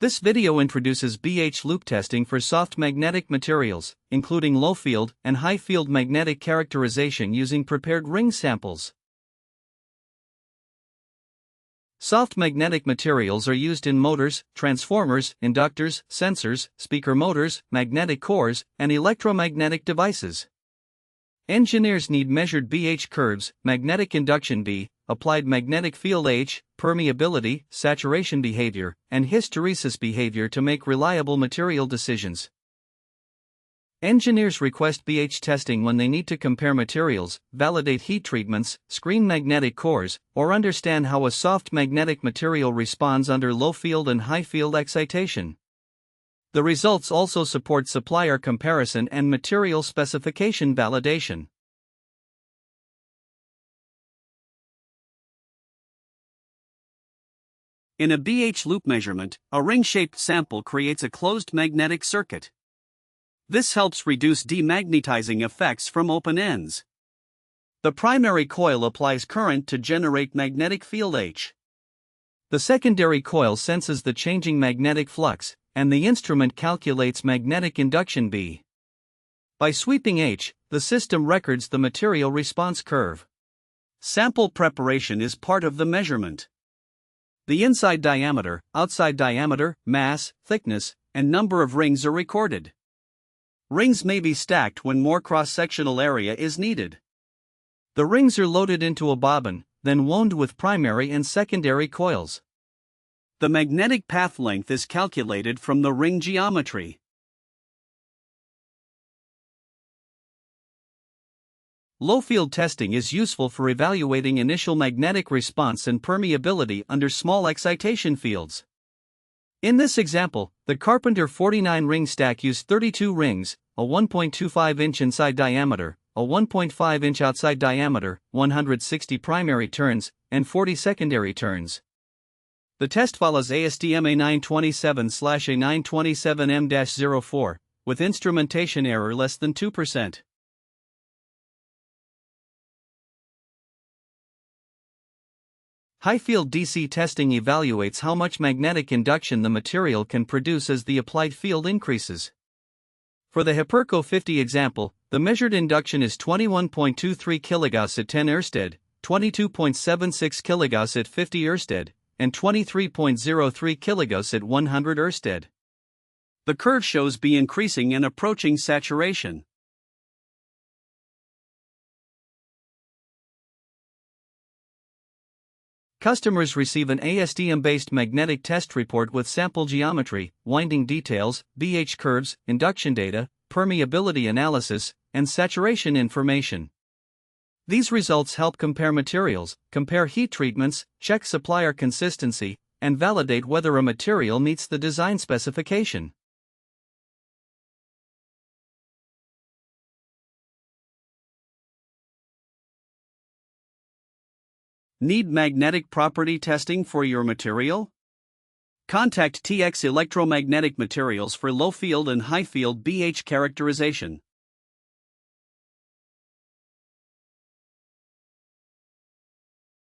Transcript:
This video introduces BH loop testing for soft magnetic materials, including low-field and high-field magnetic characterization using prepared ring samples. Soft magnetic materials are used in motors, transformers, inductors, sensors, speaker motors, magnetic cores, and electromagnetic devices. Engineers need measured BH curves, magnetic induction B, applied magnetic field H, permeability, saturation behavior, and hysteresis behavior to make reliable material decisions. Engineers request BH testing when they need to compare materials, validate heat treatments, screen magnetic cores, or understand how a soft magnetic material responds under low-field and high-field excitation. The results also support supplier comparison and material specification validation. In a BH loop measurement, a ring-shaped sample creates a closed magnetic circuit. This helps reduce demagnetizing effects from open ends. The primary coil applies current to generate magnetic field H. The secondary coil senses the changing magnetic flux, and the instrument calculates magnetic induction B. By sweeping H, the system records the material response curve. Sample preparation is part of the measurement. The inside diameter, outside diameter, mass, thickness, and number of rings are recorded. Rings may be stacked when more cross-sectional area is needed. The rings are loaded into a bobbin, then wound with primary and secondary coils. The magnetic path length is calculated from the ring geometry. Low-field testing is useful for evaluating initial magnetic response and permeability under small excitation fields. In this example, the Carpenter 49 ring stack used 32 rings, a 1.25-inch inside diameter, a 1.5-inch outside diameter, 160 primary turns, and 40 secondary turns. The test follows ASTM A927/A927M-04, with instrumentation error less than 2%. High-field DC testing evaluates how much magnetic induction the material can produce as the applied field increases. For the Hyperco 50 example, the measured induction is 21.23 kGauss at 10 Ørsted, 22.76 kGauss at 50 Ørsted, and 23.03 kGauss at 100 Ørsted. The curve shows B increasing and approaching saturation. Customers receive an ASTM-based magnetic test report with sample geometry, winding details, BH curves, induction data, permeability analysis, and saturation information. These results help compare materials, compare heat treatments, check supplier consistency, and validate whether a material meets the design specification. Need magnetic property testing for your material? Contact TX ElectroMagnetic Materials for low-field and high-field BH characterization.